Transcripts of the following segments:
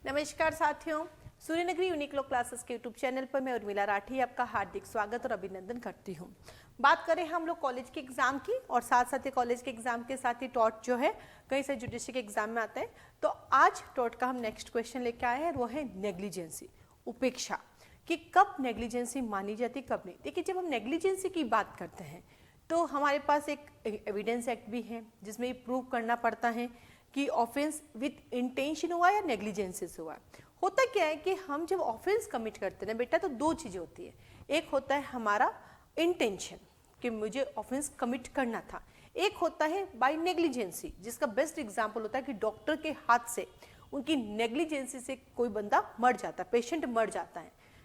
नमस्कार साथियों, Suryanagari Uniqlo classes के यूट्यूब चैनल पर मैं उर्मिला राठी आपका हार्दिक स्वागत और अभिनंदन करती हूँ। बात करें हम लोग कॉलेज के एग्जाम की और साथ साथ ही कॉलेज के एग्जाम के साथ ही टॉट जो है कई सारे जुडिशरी के एग्जाम में आता है। तो आज टॉट का हम नेक्स्ट क्वेश्चन लेके आए हैं, वो है नेग्लिजेंसी, उपेक्षा, कि कब नेग्लिजेंसी मानी जाती कब नहीं। देखिए, जब हम नेग्लिजेंसी की बात करते हैं तो हमारे पास एक एविडेंस एक्ट भी है जिसमें ये प्रूव करना पड़ता है कि ऑफेंस विथ इंटेंशन हुआ या नेग्लिजेंसी से हुआ। होता क्या है कि हम जब ऑफेंस कमिट करते हैं बेटा तो दो चीजें होती है। एक होता है हमारा इंटेंशन कि मुझे ऑफेंस कमिट करना था, एक होता है बाय नेग्लिजेंसी, जिसका बेस्ट एग्जांपल होता है कि डॉक्टर के हाथ से उनकी नेग्लिजेंसी से कोई बंदा मर जाता है, पेशेंट मर जाता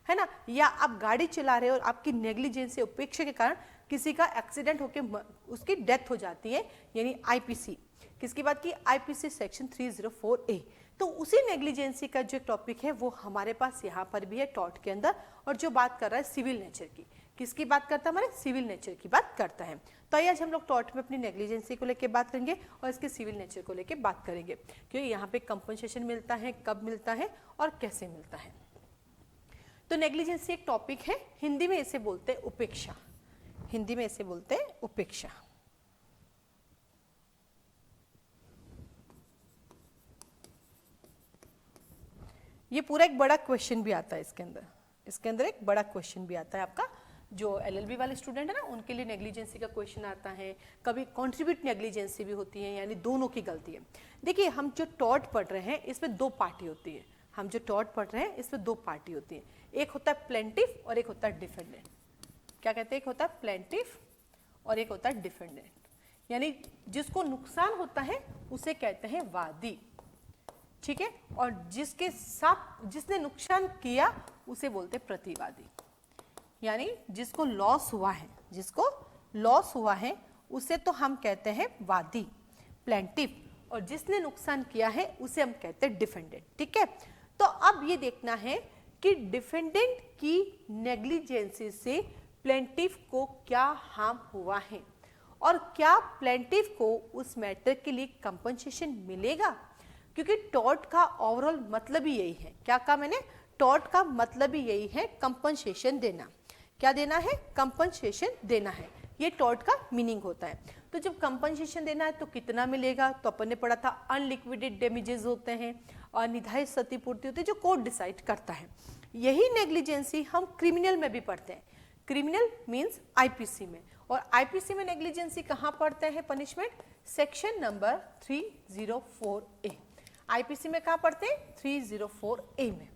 है ना। या आप गाड़ी चला रहे हो और आपकी नेग्लिजेंसी, उपेक्षा के कारण किसी का एक्सीडेंट होकर उसकी डेथ हो जाती है, यानी आईपीसी। किसकी बात की? IPC section 304A। तो उसी नेग्लिजेंसी का जो टॉपिक है वो हमारे पास यहाँ पर भी है टॉट के अंदर, और जो बात कर रहा है सिविल नेचर की। किसकी बात करता है? हमारे सिविल नेचर की बात करता है। तो आज हम लोग टॉट में अपनी नेग्लिजेंसी को लेकर बात करेंगे और इसके सिविल नेचर को लेकर बात करेंगे, क्योंकि यहाँ पे कंपनसेशन मिलता है, कब मिलता है और कैसे मिलता है। तो नेग्लिजेंसी एक टॉपिक है, हिंदी में इसे बोलते हैं उपेक्षा, हिंदी में इसे बोलते हैं उपेक्षा। ये पूरा एक बड़ा क्वेश्चन भी आता है इसके अंदर एक बड़ा क्वेश्चन भी आता है आपका। जो एलएलबी वाले स्टूडेंट है ना, उनके लिए नेग्लिजेंसी का क्वेश्चन आता है, कभी कॉन्ट्रीब्यूट नेग्लिजेंसी भी होती है, यानी दोनों की गलती है। देखिए, हम जो टॉट पढ़ रहे हैं इसमें दो पार्टी होती है, हम जो टॉट पढ़ रहे हैं इसमें दो पार्टी होती है, एक होता है प्लेंटिफ और एक होता है डिफेंडेंट। क्या कहते हैं? एक होता है प्लेंटिफ और एक होता है डिफेंडेंट, यानी जिसको नुकसान होता है उसे कहते हैं वादी, ठीक है, और जिसके साथ जिसने नुकसान किया उसे बोलते हैं प्रतिवादी। यानी जिसको लॉस हुआ है, जिसको लॉस हुआ है उसे तो हम कहते हैं वादी, प्लेंटिफ, और जिसने नुकसान किया है उसे हम कहते हैं डिफेंडेंट। ठीक है, तो अब ये देखना है कि डिफेंडेंट की नेग्लिजेंसी से प्लेंटिफ को क्या हार्म हुआ है और क्या प्लेंटिफ को उस मैटर के लिए कंपनसेशन मिलेगा, क्योंकि टॉट का ओवरऑल मतलब ही यही है। क्या कहा मैंने? टॉट का मतलब ही यही है, कंपनसेशन देना। क्या देना है? कंपनसेशन देना है, ये टॉट का मीनिंग होता है। तो जब कंपनसेशन देना है तो कितना मिलेगा? तो अपन ने पढ़ा था अनलिक्विडेड डैमेजेस होते हैं, अनिर्धारित क्षतिपूर्ति होती है जो कोर्ट डिसाइड करता है। यही नेग्लिजेंसी हम क्रिमिनल में भी पढ़ते हैं, क्रिमिनल मीन्स आईपीसी में, और आईपीसी में नेग्लिजेंसी कहाँ पढ़ते हैं? Punishment section number 304A। IPC में कहाँ पढ़ते हैं? 304A में।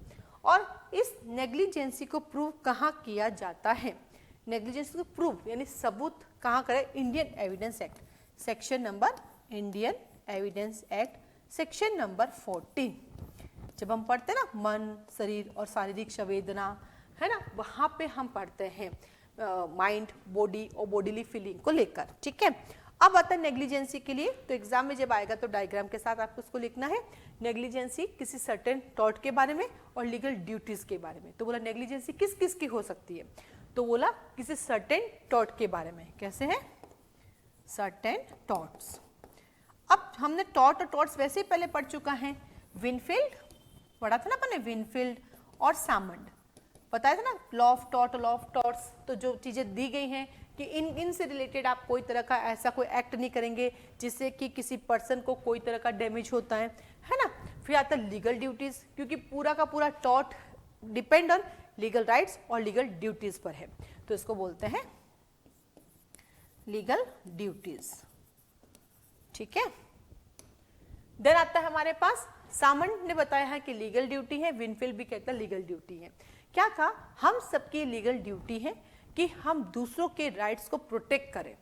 और इस नेग्लिजेंसी को प्रूव कहाँ किया जाता है? नेग्लिजेंसी को प्रूव यानी सबूत कहाँ करें? Indian evidence act section number, Indian evidence act section number 14। जब हम पढ़ते हैं ना मन, शरीर और शारीरिक संवेदना, है ना, वहाँ पे हम पढ़ते हैं माइंड, बॉडी और बॉडीली फीलिंग को लेकर। ठीक है, अब आता है नेग्लिजेंसी के लिए। तो एग्जाम में जब आएगा तो डायग्राम के साथ आपको उसको लिखना है। नेग्लिजेंसी किसी सर्टेन टॉट के बारे में और लीगल ड्यूटीज के बारे में। तो बोला नेग्लिजेंसी किस किस की हो सकती है? तो बोला किसी सर्टेन टॉट के बारे में। कैसे है? Certain torts. अब हमने टॉट और टॉट्स वैसे ही पहले पढ़ चुका है। विनफील्ड पढ़ा था ना अपने, विनफील्ड और सामंड बताया था ना, लॉ ऑफ टॉट, लॉ ऑफ टॉट्स। तो जो चीजें दी गई हैं कि इनसे रिलेटेड आप कोई तरह का ऐसा कोई एक्ट नहीं करेंगे जिससे कि किसी पर्सन को कोई तरह का डैमेज होता है ना। फिर आता है लीगल ड्यूटीज, क्योंकि पूरा का पूरा taught depend on legal rights और लीगल ड्यूटीज पर है, तो इसको बोलते हैं लीगल ड्यूटीज। ठीक है, देन आता है हमारे पास सामंड ने बताया है कि लीगल ड्यूटी है, विनफील्ड भी कहता है लीगल ड्यूटी है। क्या कहा? हम सबकी लीगल ड्यूटी है कि हम दूसरों के राइट्स को प्रोटेक्ट करें,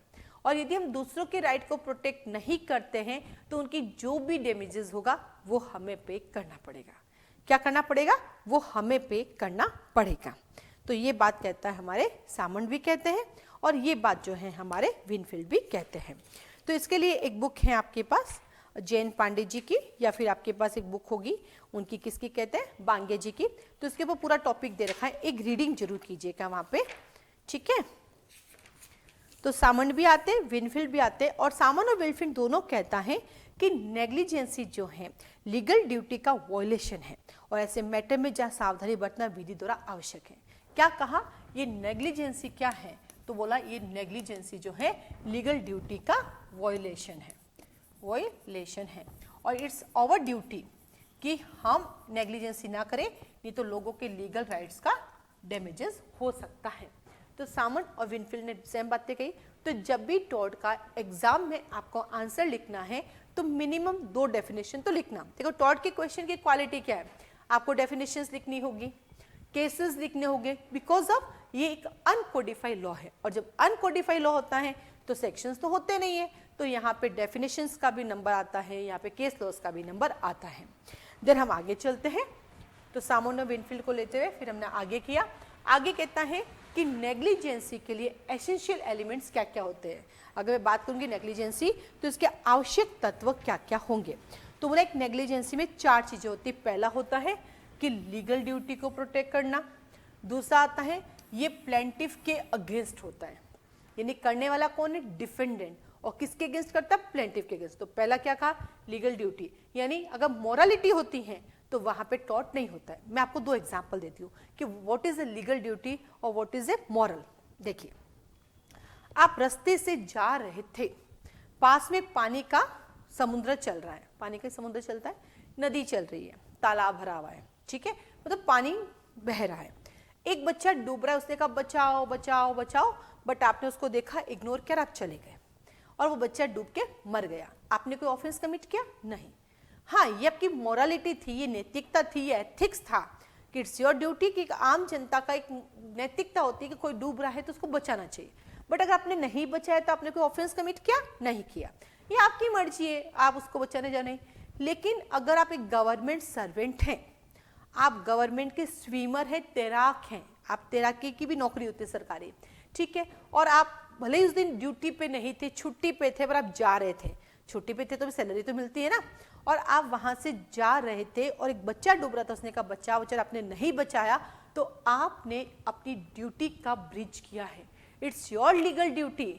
और यदि हम दूसरों के राइट को प्रोटेक्ट नहीं करते हैं तो उनकी जो भी डैमेजेस होगा वो हमें पे करना पड़ेगा। क्या करना पड़ेगा? वो हमें पे करना पड़ेगा। तो ये बात कहता है हमारे सामंड भी कहते हैं, और ये बात जो है हमारे विनफील्ड भी कहते हैं। तो इसके लिए एक बुक है आपके पास जैन पांडे जी की, या फिर आपके पास एक बुक होगी उनकी, किसकी कहते हैं? बांगे जी की। तो इसके ऊपर पूरा टॉपिक दे रखा है, एक रीडिंग जरूर कीजिएगा वहां पे। ठीक है, तो सामंड भी आते हैं, विनफील्ड भी आते हैं, और सामंड और विनफील्ड दोनों कहता है कि नेग्लिजेंसी जो है लीगल ड्यूटी का वॉयलेशन है और ऐसे मैटर में जहाँ सावधानी बरतना विधि द्वारा आवश्यक है। क्या कहा, ये नेग्लिजेंसी क्या है, तो बोला ये नेग्लिजेंसी जो है लीगल ड्यूटी का वॉयलेशन है, वॉयलेशन है और इट्स आवर ड्यूटी कि हम नेग्लिजेंसी ना करें, नहीं तो लोगों के लीगल राइट्स का डैमेजेस हो सकता है। तो सामन और विनफील्ड ने सेम बातें कही। तो जब भी टॉड का एग्जाम में आपको आंसर लिखना है तो मिनिमम 2 डेफिनेशन तो लिखना। देखो टॉड के क्वेश्चन की क्वालिटी क्या है, आपको डेफिनेशंस लिखनी होगी, केसेस लिखने होंगे, बिकॉज ऑफ ये एक अनकोडिफाइड लॉ है और जब अनकोडिफाइड लॉ होता है तो सेक्शंस तो होते नहीं है, तो यहाँ पे डेफिनेशंस का भी नंबर आता है, यहाँ पे केस लॉस का भी नंबर आता है। देन हम आगे चलते हैं। तो सामोन और विनफील्ड को लेते हुए फिर हमने आगे किया। आगे कहता है कि नेग्लिजेंसी के लिए एसेंशियल एलिमेंट्स क्या क्या होते हैं। अगर मैं बात करूंगी नेग्लिजेंसी तो इसके आवश्यक तत्व क्या क्या होंगे, तो बोला एक नेग्लिजेंसी में 4 चीजें होती है। पहला होता है कि लीगल ड्यूटी को प्रोटेक्ट करना, दूसरा आता है ये प्लेंटिफ के अगेंस्ट होता है, यानी करने वाला कौन है, डिफेंडेंट, और किसके अगेंस्ट करता है, प्लेंटिफ के अगेंस्ट। तो पहला क्या कहा, लीगल ड्यूटी, यानी अगर मोरालिटी होती है तो वहां पे टॉर्ट नहीं होता है। मैं आपको 2 एग्जांपल देती हूँ कि what is a legal duty और व्हाट इज ए मॉरल। देखिए, आप रास्ते से जा रहे थे, पास में पानी का समुद्र चल रहा है, पानी का समुद्र चलता है, नदी चल रही है, तालाब भरा हुआ है, ठीक है, मतलब पानी बह रहा है। एक बच्चा डूब रहा है, उसने कहा बचाओ बचाओ बचाओ, बट आपने उसको देखा, इग्नोर किया, आप चले गए और वो बच्चा डूब के मर गया। आपने कोई ऑफेंस कमिट किया? नहीं। हाँ, ये आपकी मोरालिटी थी, ये नैतिकता थी, ये एथिक्स था कि इट्स योर ड्यूटी कि आम जनता का एक नैतिकता होती है कि कोई डूब रहा है तो उसको बचाना चाहिए। बट अगर आपने नहीं बचाया तो आपने कोई ऑफेंस कमिट किया? नहीं किया। ये आपकी मर्जी है, आप उसको बचाने जाने। लेकिन अगर आप एक गवर्नमेंट सर्वेंट हैं, आप गवर्नमेंट के स्विमर हैं, तैराक हैं, आप तैराकी की भी नौकरी होती है सरकारी, ठीक है, और आप भले ही उस दिन ड्यूटी पे नहीं थे, छुट्टी पे थे, पर आप जा रहे थे, छुट्टी पे थे तो भी सैलरी तो मिलती है ना, और आप वहां से जा रहे थे और एक बच्चा डूब रहा था, उसने कहा बचाओ बचाओ, आपने नहीं बचाया तो आपने अपनी ड्यूटी का ब्रीच किया है। इट्स योर लीगल ड्यूटी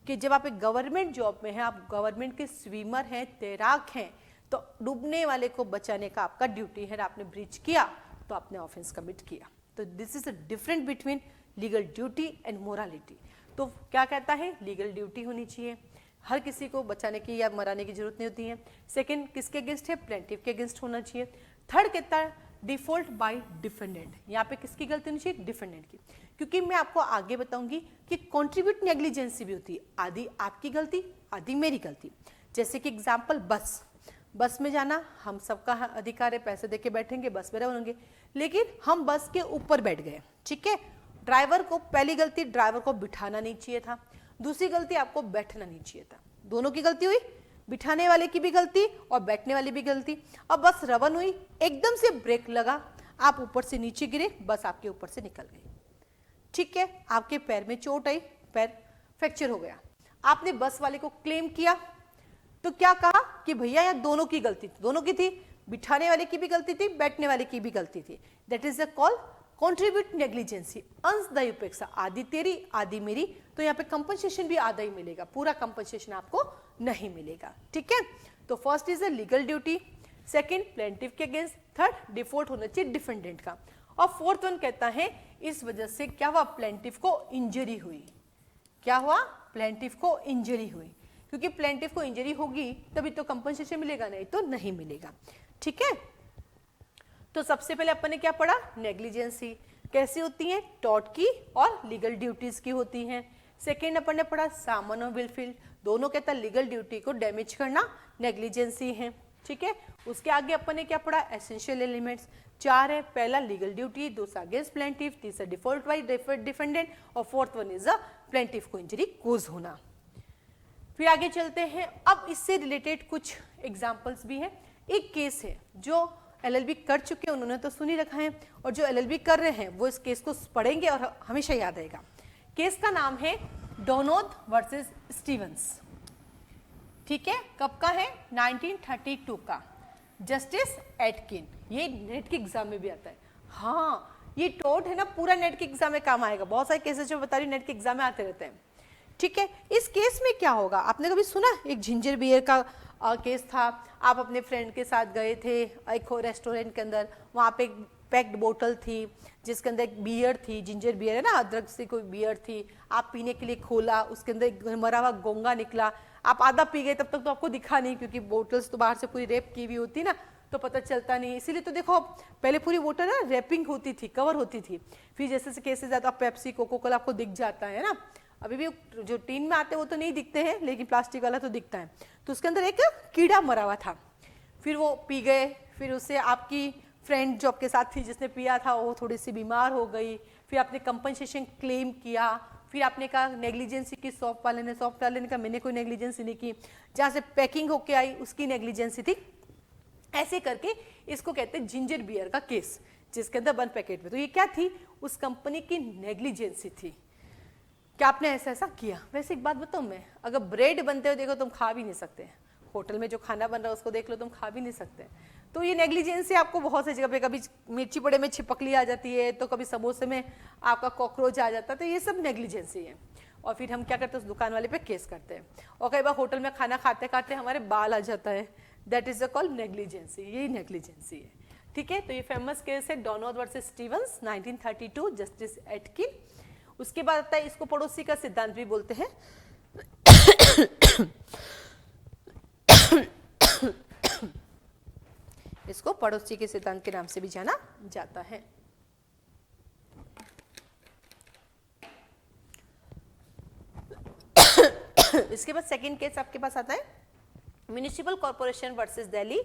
कि जब आप एक गवर्नमेंट जॉब में हैं, आप गवर्नमेंट के स्विमर हैं, तैराक हैं, तो डूबने वाले को बचाने का आपका ड्यूटी है, आपने ब्रीच किया तो आपने ऑफेंस कमिट किया। तो this is a different between legal duty and morality. तो क्या कहता है, लीगल ड्यूटी होनी चाहिए, हर किसी को बचाने की या मराने की जरूरत नहीं होती है। सेकंड, किसके अगेंस्ट है, प्लेंटिफ के अगेंस्ट होना चाहिए। थर्ड कहता है डिफॉल्ट बाय डिफेंडेंट, यहाँ पे किसकी गलती होनी चाहिए, डिफेंडेंट की, क्योंकि मैं आपको आगे बताऊंगी कि कॉन्ट्रीब्यूट नेग्लिजेंसी भी होती है, आधी आपकी गलती आधी मेरी गलती। जैसे कि एग्जाम्पल, बस में जाना हम सबका अधिकार है, पैसे देके बैठेंगे, बस में रहेंगे, लेकिन हम बस के ऊपर बैठ गए, ठीक है, ड्राइवर को, पहली गलती ड्राइवर को बिठाना नहीं चाहिए था, दूसरी गलती आपको बैठना नहीं चाहिए था, दोनों की गलती हुई, बिठाने वाले की भी गलती और बैठने वाली भी गलती। अब बस रवन हुई, एकदम से ब्रेक लगा, आप ऊपर से नीचे गिरे, बस आपके ऊपर से निकल गई, ठीक है, आपके पैर में चोट आई, पैर फ्रैक्चर हो गया, आपने बस वाले को क्लेम किया, तो क्या कहा कि भैया यहाँ दोनों की गलती थी, दोनों की थी, बिठाने वाले की भी गलती थी, बैठने वाले की भी गलती थी। That is the call contribute negligence, अंशदायी उपेक्षा, आधी तेरी आधी मेरी, तो यहाँ पे कंपनसेशन भी आधा ही मिलेगा, पूरा कंपनसेशन आपको नहीं मिलेगा, ठीक है। तो first is a legal duty, second plaintiff के अगेंस्ट, थर्ड डिफॉल्ट होना चाहिए डिफेंडेंट का, और फोर्थ वन कहता है इस वजह से क्या हुआ, प्लेंटिफ को इंजरी हुई। क्या हुआ, प्लेंटिफ को इंजरी हुई, क्योंकि प्लेंटिफ को इंजरी होगी तभी तो कंपनसेशन मिलेगा, नहीं तो नहीं मिलेगा, ठीक है। तो सबसे पहले अपन ने क्या पढ़ा, नेग्लिजेंसी कैसी होती है, टॉर्ट की और लीगल ड्यूटीज की होती हैं। सेकेंड अपन ने पढ़ा सामन और विलफील्ड, दोनों कहता है लीगल ड्यूटी को डैमेज करना नेग्लिजेंसी है, ठीक है। उसके आगे अपन ने क्या पढ़ा, एसेंशियल एलिमेंट्स 4 है, पहला लीगल ड्यूटी, दूसरा अगेंस्ट प्लेंटिफ, तीसरा डिफॉल्ट बाय डिफेंडेंट, और fourth one is a plaintiff को इंजरी कोज होना। फिर आगे चलते हैं, अब इससे रिलेटेड कुछ एग्जाम्पल्स भी हैं। एक केस है जो एलएलबी कर चुके हैं, उन्होंने तो सुन ही रखा है, और जो एलएलबी कर रहे हैं वो इस केस को पढ़ेंगे और हमेशा याद रहेगा। केस का नाम है डोनोद वर्सेस स्टीवंस, ठीक है, कब का है, 1932 का, जस्टिस एटकिन, ये नेट के एग्जाम में भी आता है। हाँ, ये टॉर्ट है ना, पूरा नेट के एग्जाम में काम आएगा, बहुत सारे केसेस जो बता रही नेट के एग्जाम में आते रहते हैं, ठीक है। इस केस में क्या होगा, आपने कभी सुना एक जिंजर बियर का केस था। आप अपने फ्रेंड के साथ गए थे एक रेस्टोरेंट के अंदर, वहाँ पे एक पैक्ड बोतल थी जिसके अंदर एक बियर थी, जिंजर बियर है ना, अदरक से कोई बियर थी, आप पीने के लिए खोला, उसके अंदर एक मरा हुआ गोंगा निकला, आप आधा पी गए, तब तक तो आपको दिखा नहीं क्योंकि बोतल्स तो बाहर से पूरी रैप की हुई होती ना, तो पता चलता नहीं। इसीलिए तो देखो पहले पूरी बोतल ना रैपिंग होती थी, कवर होती थी, फिर जैसे जैसे केसेस आता पेप्सी कोको कोला आपको दिख जाता है ना। अभी भी जो टीन में आते हैं वो तो नहीं दिखते हैं, लेकिन प्लास्टिक वाला तो दिखता है। तो उसके अंदर एक कीड़ा मरा हुआ था, फिर वो पी गए, फिर उससे आपकी फ्रेंड जो आपके साथ थी जिसने पिया था वो थोड़ी सी बीमार हो गई, फिर आपने कंपनसेशन क्लेम किया, फिर आपने कहा नेग्लिजेंसी की शॉप वाले ने कहा मैंने कोई नेग्लिजेंसी नहीं की, जहाँ से पैकिंग होके आई उसकी नेग्लिजेंसी थी। ऐसे करके इसको कहते हैं जिंजर बियर का केस, जिसके अंदर 1 पैकेट में, तो ये क्या थी, उस कंपनी की नेग्लिजेंसी थी क्या आपने ऐसा ऐसा किया। वैसे एक बात बताऊं मैं, अगर ब्रेड बनते हो देखो तुम खा भी नहीं सकते, होटल में जो खाना बन रहा है उसको देख लो तुम खा भी नहीं सकते, तो ये नेग्लिजेंसी आपको बहुत सी जगह पे, कभी मिर्ची बड़े में छिपकली आ जाती है, तो कभी समोसे में आपका कॉकरोच आ जाता है, तो ये सब नेग्लिजेंसी है। और फिर हम क्या करते हैं, उस दुकान वाले पे केस करते हैं। और कई बार होटल में खाना खाते खाते हमारे बाल आ जाता है, दैट इज कॉल्ड नेग्लिजेंसी, यही नेग्लिजेंसी है। ठीक है, तो ये फेमस केस है Donald versus Stevens 1932, justice Atkin. उसके बाद आता है, इसको पड़ोसी का सिद्धांत भी बोलते हैं। इसको पड़ोसी के सिद्धांत के नाम से भी जाना जाता है। इसके बाद सेकंड केस आपके पास आता है municipal corporation versus Delhi,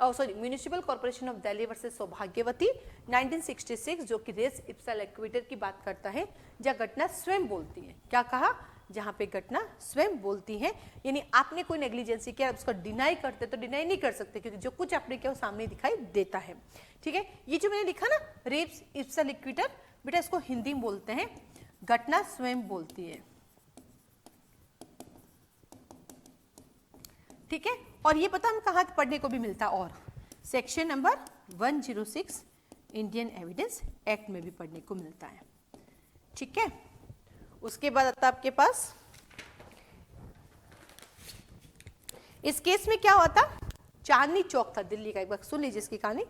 municipal corporation of Delhi versus सौभाग्यवती 1966, जो कि रेस इप्सा इक्वेटर की बात करता है, जहाँ घटना स्वयं बोलती है। क्या कहा, जहाँ पे घटना स्वयं बोलती है, यानी आपने कोई नेग्लिजेंसी किया, उसका डिनाई करते तो डिनाई नहीं कर सकते क्योंकि जो कुछ आपने किया वो सामने दिखाई देता है। ठीक है, ये जो मैंने लिखा ना रेस इप्सा इक्वेटर, बेटा इसको हिंदी में बोलते हैं घटना स्वयं बोलती है। ठीक है, और ये पता हम कहाँ पढ़ने को भी मिलता, और section number 106 Indian evidence act में भी पढ़ने को मिलता है। ठीक है, उसके बाद आता आपके पास, इस केस में क्या हुआ था, चांदनी चौक था दिल्ली का, एक बार सुन लीजिए इसकी कहानी।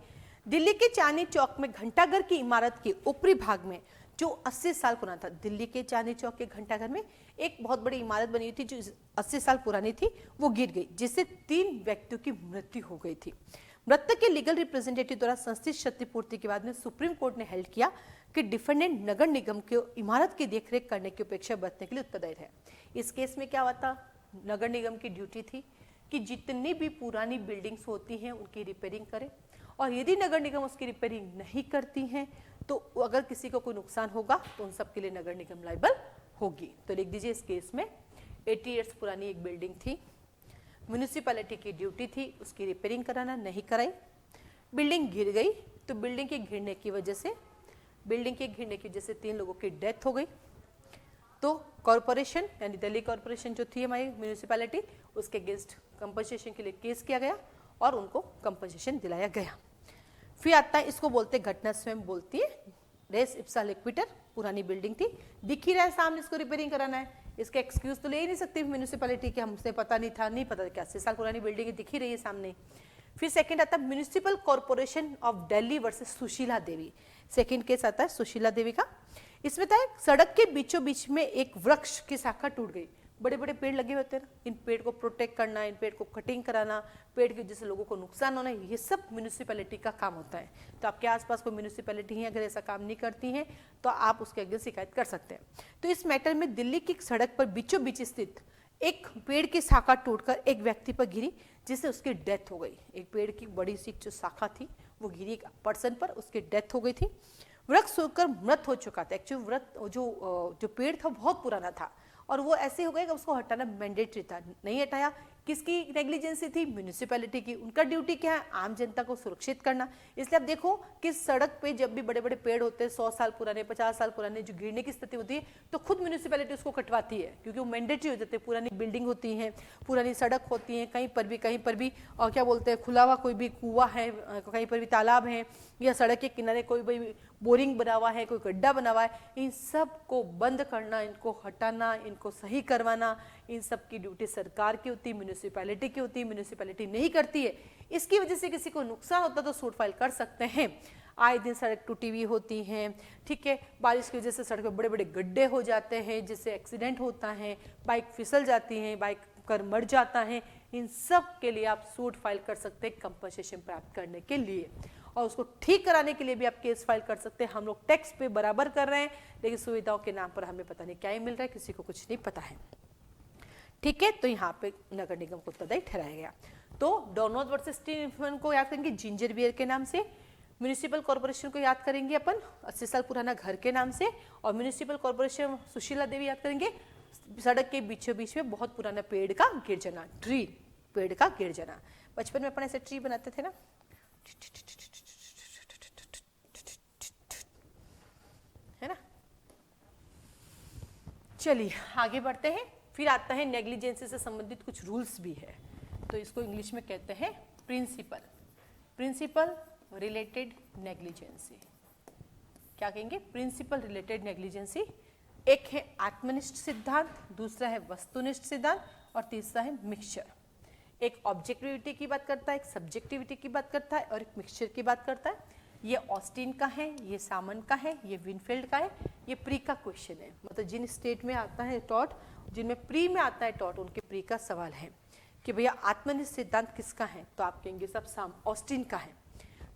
दिल्ली के चांदनी चौक में घंटाघर की इमारत के ऊपरी भाग में, जो 80 साल पुराना था, दिल्ली के चांदनी चौक के घंटाघर में एक बहुत बड़ी इमारत बनी हुई थी जो 80 साल पुरानी थी, वो गिर गई, जिससे 3 व्यक्तियों की मृत्यु हो गई थी। मृतक के लीगल रिप्रेजेंटेटिव द्वारा संस्थित क्षतिपूर्ति के बाद में सुप्रीम कोर्ट ने हेल्ड किया कि डिफेंडेंट नगर निगम के इमारत की देखरेख करने की अपेक्षा बरतने के लिए उत्तरदायी है। इस केस में क्या हुआ था, नगर निगम की ड्यूटी थी कि जितनी भी पुरानी बिल्डिंग्स होती हैं उनकी रिपेयरिंग करे, और यदि नगर निगम उसकी रिपेयरिंग नहीं करती हैं तो अगर किसी को कोई नुकसान होगा तो उन सब के लिए नगर निगम लायबल होगी। तो लिख दीजिए, इस केस में 80 ईयर्स पुरानी एक बिल्डिंग थी, म्यूनिसिपैलिटी की ड्यूटी थी उसकी रिपेयरिंग कराना, नहीं कराई, बिल्डिंग गिर गई, तो बिल्डिंग के गिरने की वजह से 3 लोगों की डेथ हो गई। तो कॉरपोरेशन यानी दिल्ली कॉरपोरेशन जो थी हमारी म्यूनिसिपैलिटी, उसके अगेंस्ट कंपनसेशन के लिए केस किया गया और उनको कंपनसेशन दिलाया गया। फिर आता है, इसको बोलते घटना स्वयं बोलती है, रेस इप्सा इक्वेटर, पुरानी बिल्डिंग थी, दिख ही रहा है सामने, इसको रिपेयरिंग कराना है, इसका एक्सक्यूज तो ले ही नहीं सकती म्यूनिसिपैलिटी कि हमसे पता नहीं था, नहीं पता क्या 80 साल पुरानी बिल्डिंग दिख ही रही है सामने। फिर सेकंड आता है municipal corporation of Delhi versus Sushila Devi, second case आता है सुशीला देवी का। इसमें था सड़क के बीचों बीच में एक वृक्ष की शाखा टूट गई, बड़े बड़े पेड़ लगे होते हैं ना, इन पेड़ को प्रोटेक्ट करना, इन पेड़ को कटिंग कराना, पेड़ की वजह से लोगों को नुकसान होना, ये सब म्यूनिसिपैलिटी का काम होता है। तो आपके आसपास कोई म्यूनिसिपैलिटी है अगर ऐसा काम नहीं करती है तो आप उसके अगेंस्ट शिकायत कर सकते हैं। तो इस मैटर में दिल्ली की सड़क पर बीचों बीच स्थित एक पेड़ की शाखा टूटकर एक व्यक्ति पर गिरी, जिससे उसकी डेथ हो गई। एक पेड़ की बड़ी सी जो शाखा थी वो गिरी एक पर्सन पर, उसकी डेथ हो गई थी। वृक्ष सोकर मृत हो चुका था, एक्चुअली वृक्ष जो पेड़ था बहुत पुराना था और वो ऐसे हो गया कि उसको हटाना मैंडेटरी था, नहीं हटाया। किसकी नेग्लिजेंसी थी? म्यूनिसिपैलिटी की। उनका ड्यूटी क्या है? आम जनता को सुरक्षित करना। इसलिए आप देखो कि सड़क पे जब भी बड़े बड़े पेड़ होते हैं 100 साल पुराने, 50 साल पुराने, जो गिरने की स्थिति होती है तो खुद म्यूनिसिपैलिटी उसको कटवाती है, क्योंकि वो मैंडेटरी हो जाते हैं। पुरानी बिल्डिंग होती है, पुरानी सड़क होती है, कहीं पर भी और क्या बोलते हैं, खुला हुआ कोई भी कुआं है, कहीं पर भी तालाब है, या सड़क के किनारे कोई भी बोरिंग बना हुआ है, कोई गड्ढा बना हुआ है, इन सब को बंद करना, इनको हटाना, इनको सही करवाना, इन सब की ड्यूटी सरकार की होती है, म्यूनिसिपैलिटी की होती है, म्यूनिसिपैलिटी नहीं करती है, इसकी वजह से किसी को नुकसान होता तो सूट फाइल कर सकते हैं। आए दिन सड़क टूटी हुई होती हैं, ठीक है, बारिश की वजह से सड़क पे बड़े बड़े गड्ढे हो जाते हैं जिससे एक्सीडेंट होता है, बाइक फिसल जाती है, बाइक कर मर जाता है, इन सब के लिए आप सूट फाइल कर सकते हैं कंपनसेशन प्राप्त करने के लिए, और उसको ठीक कराने के लिए भी आप केस फाइल कर सकते हैं। हम लोग टैक्स पे बराबर कर रहे हैं, लेकिन सुविधाओं के नाम पर हमें पता नहीं क्या ही मिल रहा है, किसी को कुछ नहीं पता है, ठीक है। तो यहाँ पे नगर निगम को उत्तरदायी ठहराया गया। तो डॉनोज वर्सेस स्टीफन को याद करेंगे जिंजर बियर के नाम से, म्यूनिसिपल कॉर्पोरेशन को याद करेंगे अपन 80 साल पुराना घर के नाम से, और म्यूनिसिपल कॉर्पोरेशन सुशीला देवी याद करेंगे सड़क के बीचों बीच में बहुत पुराना पेड़ का गिर जाना, ट्री, पेड़ का गिर जाना। बचपन में अपन ऐसे ट्री बनाते थे ना, है ना। चलिए आगे बढ़ते हैं। फिर आता है नेग्लिजेंसी से संबंधित कुछ रूल्स भी है, तो इसको इंग्लिश में कहते हैं प्रिंसिपल, प्रिंसिपल रिलेटेड नेग्लिजेंसी। क्या कहेंगे? Principle related negligence. एक है आत्मनिष्ठ सिद्धांत, दूसरा है वस्तुनिष्ठ सिद्धांत, और तीसरा है मिक्सचर। एक ऑब्जेक्टिविटी की बात करता है, एक सब्जेक्टिविटी की बात करता है, और एक मिक्सचर की बात करता है। ये ऑस्टिन का है, ये सामन का है, ये विनफील्ड का है, ये प्री का क्वेश्चन है। मतलब जिन स्टेट में आता है टॉट, जिनमें प्री में आता है टॉट, उनके प्री का सवाल है कि भैया आत्मनिष्ठ सिद्धांत किसका है, तो आप कहेंगे सब ऑस्टिन का है।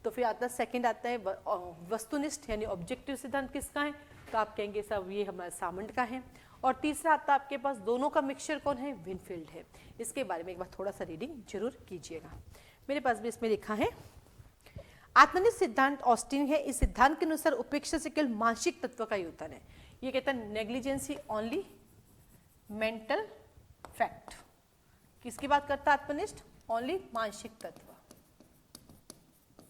तो फिर आता है सेकंड आता है वस्तुनिष्ठ यानी ऑब्जेक्टिव सिद्धांत किसका है, तो आप कहेंगे सब ये हमारा सामंड का है। और तीसरा आता है आपके पास दोनों का मिक्सचर कौन है, विनफील्ड है। इसके बारे में एक बार थोड़ा सा रीडिंग जरूर कीजिएगा, मेरे पास भी इसमें लिखा है। आत्मनिष्ठ सिद्धांत ऑस्टिन है। इस सिद्धांत के अनुसार उपेक्षा से केवल मानसिक तत्व का ही उत्तर है। ये कहता है नेग्लिजेंसी ओनली मेंटल फैक्ट। किसकी बात करता है आत्मनिष्ठ? ओनली मानसिक तत्व।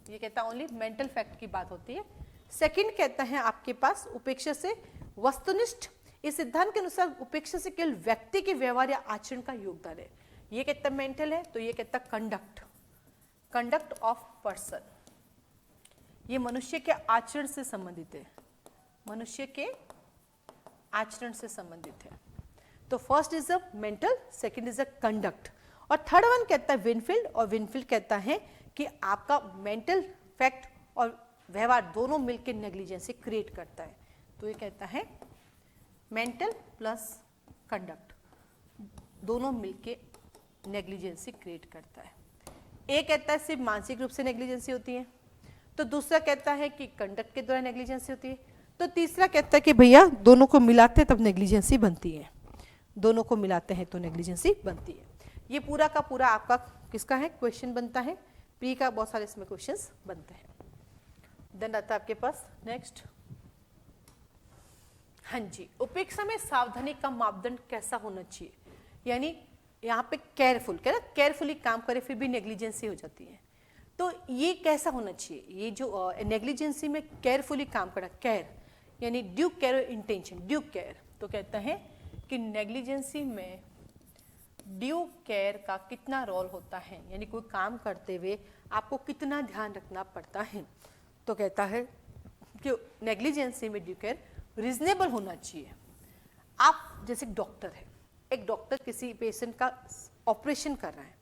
ये कहता है ओनली मेंटल फैक्ट की बात होती है। सेकंड कहता है आपके पास उपेक्षा से वस्तुनिष्ठ। इस सिद्धांत के अनुसार उपेक्षा से केवल व्यक्ति के व्यवहार या आचरण का योगदान है। ये कहता है मेंटल है, तो ये कहता है कंडक्ट, कंडक्ट ऑफ पर्सन। ये मनुष्य के आचरण से संबंधित है, मनुष्य के आचरण से संबंधित है। तो first is a mental, second is a conduct, और थर्ड वन कहता है विनफील्ड, और विनफील्ड कहता है कि आपका मेंटल फैक्ट और व्यवहार दोनों मिलकर नेग्लिजेंसी क्रिएट करता है। तो ये कहता है मेंटल प्लस कंडक्ट दोनों मिलकर नेग्लिजेंसी क्रिएट करता है। एक कहता है सिर्फ मानसिक रूप से नेग्लिजेंसी होती है, तो दूसरा कहता है कि कंडक्ट के द्वारा नेग्लिजेंसी होती है, तो तीसरा कहता है कि भैया दोनों को मिलाते हैं तब नेग्लिजेंसी बनती है, दोनों को मिलाते हैं तो नेग्लिजेंसी बनती है। ये पूरा का पूरा आपका किसका है, क्वेश्चन बनता है, प्री का बहुत सारे इसमें क्वेश्चंस बनते हैं। देन आता है आपके पास नेक्स्ट, हाँ जी, उपेक्षा में सावधानी का मापदंड कैसा होना चाहिए, यानी यहाँ पे केयरफुल, क्या ना, केयरफुली काम करे फिर भी नेग्लिजेंसी हो जाती है, तो ये कैसा होना चाहिए? ये जो नेग्लिजेंसी में केयरफुली काम करना, केयर यानी ड्यू केयर और इंटेंशन, ड्यू केयर। तो कहता है कि नेग्लिजेंसी में ड्यू केयर का कितना रोल होता है, यानी कोई काम करते हुए आपको कितना ध्यान रखना पड़ता है। तो कहता है कि नेग्लिजेंसी में ड्यू केयर रीजनेबल होना चाहिए। आप जैसे डॉक्टर है, एक डॉक्टर किसी पेशेंट का ऑपरेशन कर रहा है,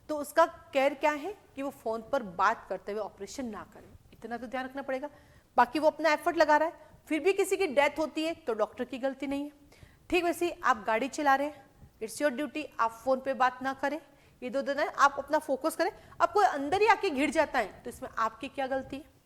तो उसका केयर क्या है कि वो फोन पर बात करते हुए ऑपरेशन ना करे, इतना तो ध्यान रखना पड़ेगा। बाकी वो अपना एफर्ट लगा रहा है, फिर भी किसी की डेथ होती है तो डॉक्टर की गलती नहीं है। ठीक वैसे ही आप गाड़ी चला रहे हैं, इट्स योर ड्यूटी, आप फोन पे बात ना करें, ये दो दिन है, आप अपना फोकस करें। अब कोई अंदर ही आके घिर जाता है तो इसमें आपकी क्या गलती है?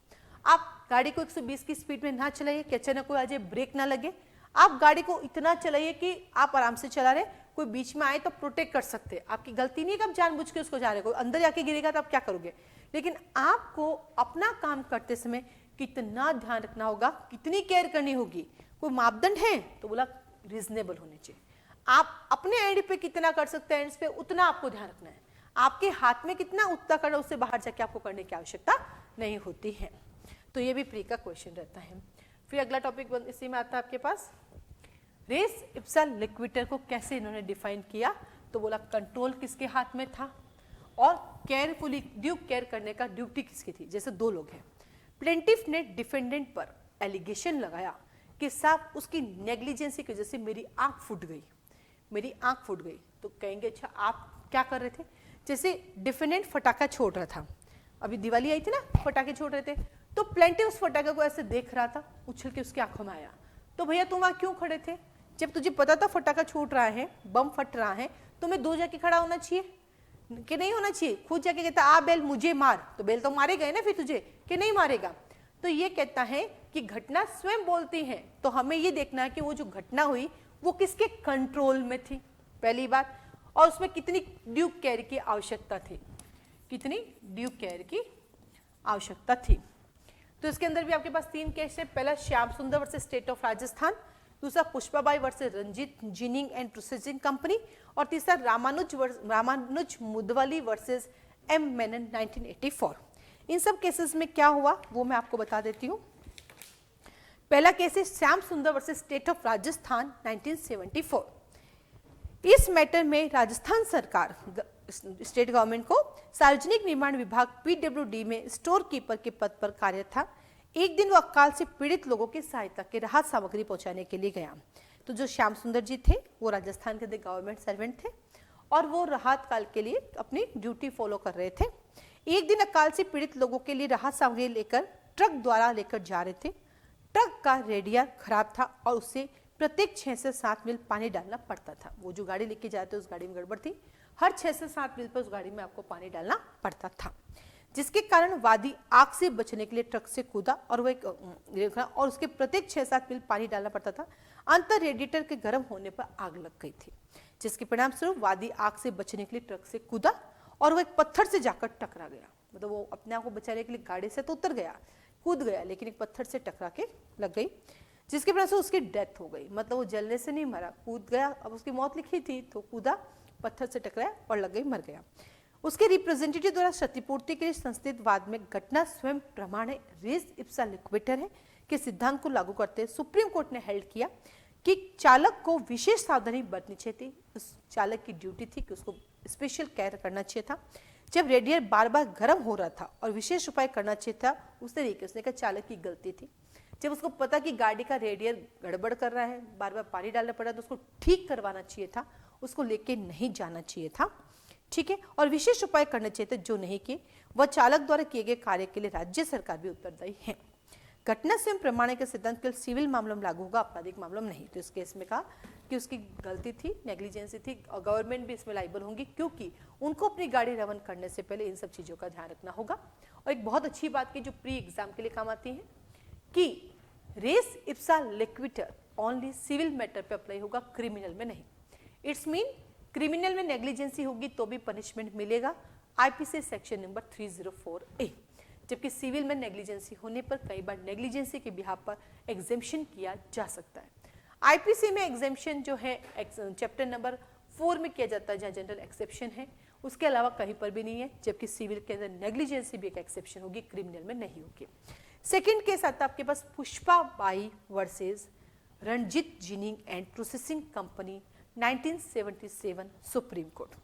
आप गाड़ी को 120 की स्पीड में ना चलाइए कि अचानक कोई आ जाए, ब्रेक ना लगे। आप गाड़ी को इतना चलाइए कि आप आराम से चला रहे, कोई बीच में आए तो प्रोटेक्ट कर सकते हैं। आपकी गलती नहीं है कि आप जानबूझ के उसको जा रहे, कोई अंदर जाके गिरेगा तो आप क्या करोगे। लेकिन आपको अपना काम करते समय कितना ध्यान रखना होगा, कितनी केयर करनी होगी। कोई मापदंड है तो बोला रीजनेबल होने चाहिए। आप अपने एंड पे कितना कर सकते हैं, एंड्स पे उतना आपको ध्यान रखना है। आपके हाथ में कितना उतना करना, उससे बाहर जाके आपको करने की आवश्यकता नहीं होती है। तो ये भी प्री का क्वेश्चन रहता है। फिर अगला टॉपिक इसी में आता है आपके पास, रेस इप्सा लिक्विटर को कैसे इन्होंने डिफाइन किया। तो बोला कंट्रोल किसके हाथ में था और केयरफुली ड्यू केयर करने का ड्यूटी किसकी थी। जैसे दो लोग हैं, प्लेंटिफ ने डिफेंडेंट पर एलिगेशन लगाया कि साहब उसकी नेग्लिजेंसी की वजह से मेरी आंख फूट गई, मेरी आंख फूट गई। तो कहेंगे अच्छा आप क्या कर रहे थे, जैसे डिफेंडेंट फटाका छोड़ रहा था, अभी दिवाली आई थी ना, पटाखे छोड़ रहे थे, तो प्लेंटिव उस फटाखे को ऐसे देख रहा था, उछल के उसकी आंखों में आया। तो भैया तुम वहां क्यों खड़े थे, जब तुझे पता था फटाका छूट रहा है, बम फट रहा है, तुम्हें दूर जाके खड़ा होना चाहिए कि नहीं होना चाहिए? खुद जाके कहता आ बेल मुझे मार, तो बेल तो मारेगा ना फिर तुझे, कि नहीं मारेगा? तो ये कहता है कि घटना स्वयं बोलती है, तो हमें ये देखना है कि वो जो घटना हुई वो किसके कंट्रोल में थी, पहली बात, और उसमें कितनी ड्यू केयर की आवश्यकता थी, कितनी ड्यू केयर की आवश्यकता थी। तो इसके अंदर भी आपके पास 3 केस है, पहला श्याम सुंदर वर्सेस स्टेट ऑफ राजस्थान, दूसरा Pushpabai versus Ranjit ginning and processing company, और तीसरा रामानुज मुदवली वर्सेस एम मेनन 1984। इन सब केसेस में क्या हुआ वो मैं आपको बता देती हूँ। पहला केस है श्याम सुंदर वर्सेस स्टेट ऑफ राजस्थान 1974। इस मैटर में राजस्थान सरकार स्टेट गवर्नमेंट को सार्वजनिक निर्माण विभाग पीडब्ल्यूडी में स्टोर कीपर के पद पर कार्यरत था। एक दिन वो अकाल से पीड़ित लोगों की सहायता के राहत सामग्री पहुंचाने के लिए गया। तो जो श्याम सुंदर जी थे वो राजस्थान के गवर्नमेंट सर्वेंट थे और वो राहत काल के लिए अपनी ड्यूटी फॉलो कर रहे थे। एक दिन अकाल से पीड़ित लोगों के लिए राहत सामग्री लेकर ट्रक द्वारा लेकर जा रहे थे। ट्रक का रेडियर खराब था और उससे प्रत्येक 6 से 7 मील पानी डालना पड़ता था। वो जो गाड़ी लेके जाते थे उस गाड़ी में गड़बड़ थी, हर 6 से 7 मील पर उस गाड़ी में आपको पानी डालना पड़ता था, जिसके कारण वादी आग से बचने के लिए ट्रक से कूदा और वो और उसके प्रत्येक 6-7 मील पानी डालना पड़ता था। अंतर रेडिएटर के गर्म होने पर आग लग गई थी, जिसके परिणाम स्वरूप वादी आग से बचने के लिए ट्रक से कूदा और वो एक पत्थर से जाकर टकरा गया। मतलब वो अपने आप को बचाने के लिए गाड़ी से तो उतर गया, कूद गया, लेकिन एक पत्थर से टकरा के लग गई, जिसके परिणाम से उसकी डेथ हो गई। मतलब वो जलने से नहीं मरा, कूद गया, अब उसकी मौत लिखी थी तो कूदा, पत्थर से टकराया और लग गई, मर गया। उसके रिप्रेजेंटेटिव द्वारा क्षतिपूर्ति के लिए संस्थित वाद में घटना स्वयं प्रमाण है, रेस इप्सा लिक्विटर है के सिद्धांत को लागू करते सुप्रीम कोर्ट ने हेल्ड किया कि चालक को विशेष सावधानी बरतनी चाहिए थी। उस चालक की ड्यूटी थी कि उसको स्पेशल केयर करना चाहिए था। जब रेडियर बार बार गर्म हो रहा था और विशेष उपाय करना चाहिए था, उस तरीके उसने कहा चालक की गलती थी। जब उसको पता कि गाड़ी का रेडियर गड़बड़ कर रहा है, बार बार पानी डालना पड़ा, तो उसको ठीक करवाना चाहिए था, उसको लेके नहीं जाना चाहिए था, ठीक है, और विशेष उपाय करने चाहिए थे जो नहीं किए। वह चालक द्वारा किए गए कार्य के लिए राज्य सरकार भी उत्तरदायी है। घटना स्वयं प्रमाण के सिद्धांत केवल सिविल मामलों में लागू होगा, आपराधिक मामलों में नहीं। तो इस केस में कहा कि उसकी गलती थी, नेग्लिजेंसी थी, और गवर्नमेंट भी इसमें लाइबल होंगी क्योंकि उनको अपनी गाड़ी रवाना करने से पहले इन सब चीजों का ध्यान रखना होगा। और एक बहुत अच्छी बात की जो प्री एग्जाम के लिए काम आती है कि race Ipsa लिक्विटर only civil matter पे अप्लाई होगा, क्रिमिनल में नहीं। इट्स मीन क्रिमिनल में नेग्लिजेंसी होगी तो भी पनिशमेंट मिलेगा, आईपीसी सेक्शन नंबर 304A, जबकि सिविल में नेग्लिजेंसी होने पर कई बार नेग्लिजेंसी के बिहाफ पर एग्जेम्पशन किया जा सकता है। आईपीसी में एग्जेम्पशन जो है चैप्टर नंबर 4 में किया जाता है जहाँ जनरल एक्सेप्शन है, उसके अलावा कहीं पर भी नहीं है, जबकि सिविल के अंदर नेग्लिजेंसी भी एक एक्सेप्शन होगी, क्रिमिनल में नहीं होगी। सेकेंड केस आता है आपके पास Pushpabai versus Ranjit ginning and processing company 1977 supreme court.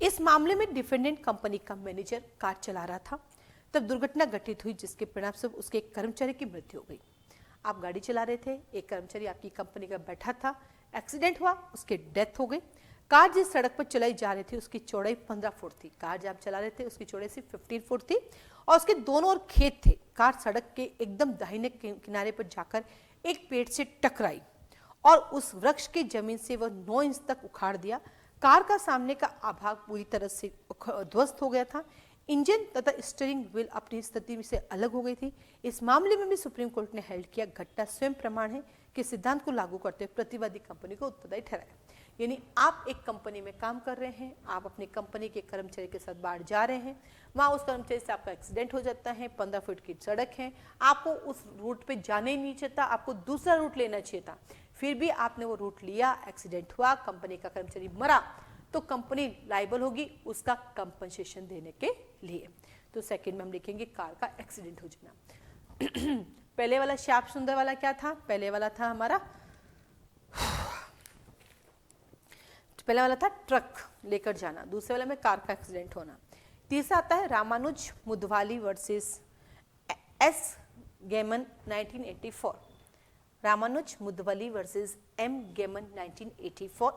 इस मामले में डिफेंडेंट कंपनी का मैनेजर कार चला रहा था, तब दुर्घटना घटित हुई जिसके परिणाम से उसके एक कर्मचारी की मृत्यु हो गई। आप गाड़ी चला रहे थे, एक कर्मचारी आपकी कंपनी का बैठा था, एक्सीडेंट हुआ, उसकी डेथ हो गई। कार जिस सड़क पर चलाई जा रही थी उसकी चौड़ाई 15 फुट थी, कार जब आप चला रहे थे उसकी चौड़ाई सिर्फ 15 फुट थी और उसके दोनों ओर खेत थे। कार सड़क के एकदम दाहिने किनारे पर जाकर एक पेड़ से टकराई और उस वृक्ष की जमीन से वह 9 इंच तक उखाड़ दिया। कार का सामने का आभाग पूरी तरह से ध्वस्त हो गया था। इंजन तथा स्टीयरिंग व्हील अपनी स्थिति से अलग हो गई थी। इस मामले में भी सुप्रीम कोर्ट ने हेल्ड किया घटना स्वयं प्रमाण है कि सिद्धांत को लागू करते हुए प्रतिवादी कंपनी को उत्तरदायी ठहराया। यानी आप एक कंपनी में काम कर रहे हैं, आप अपनी कंपनी के कर्मचारी के साथ बाहर जा रहे हैं, वहाँ उस कर्मचारी से आपका एक्सीडेंट हो जाता है, 15 फुट की सड़क है, आपको उस रूट पे जाने ही नहीं चाहिए था, आपको दूसरा रूट लेना चाहिए था, फिर भी आपने वो रूट लिया, एक्सीडेंट हुआ, कंपनी का कर्मचारी मरा, तो कंपनी लाइबल होगी उसका कंपनसेशन देने के लिए। तो सेकंड में हम लिखेंगे कार का एक्सीडेंट हो जाना। पहले वाला श्याम सुंदर वाला क्या था? पहले वाला था हमारा ट्रक लेकर जाना, दूसरे वाले में कार का एक्सीडेंट होना। तीसरा आता है Ramanuja Mudali versus S Gammon 1984। Ramanuja Mudali versus M Gammon 1984।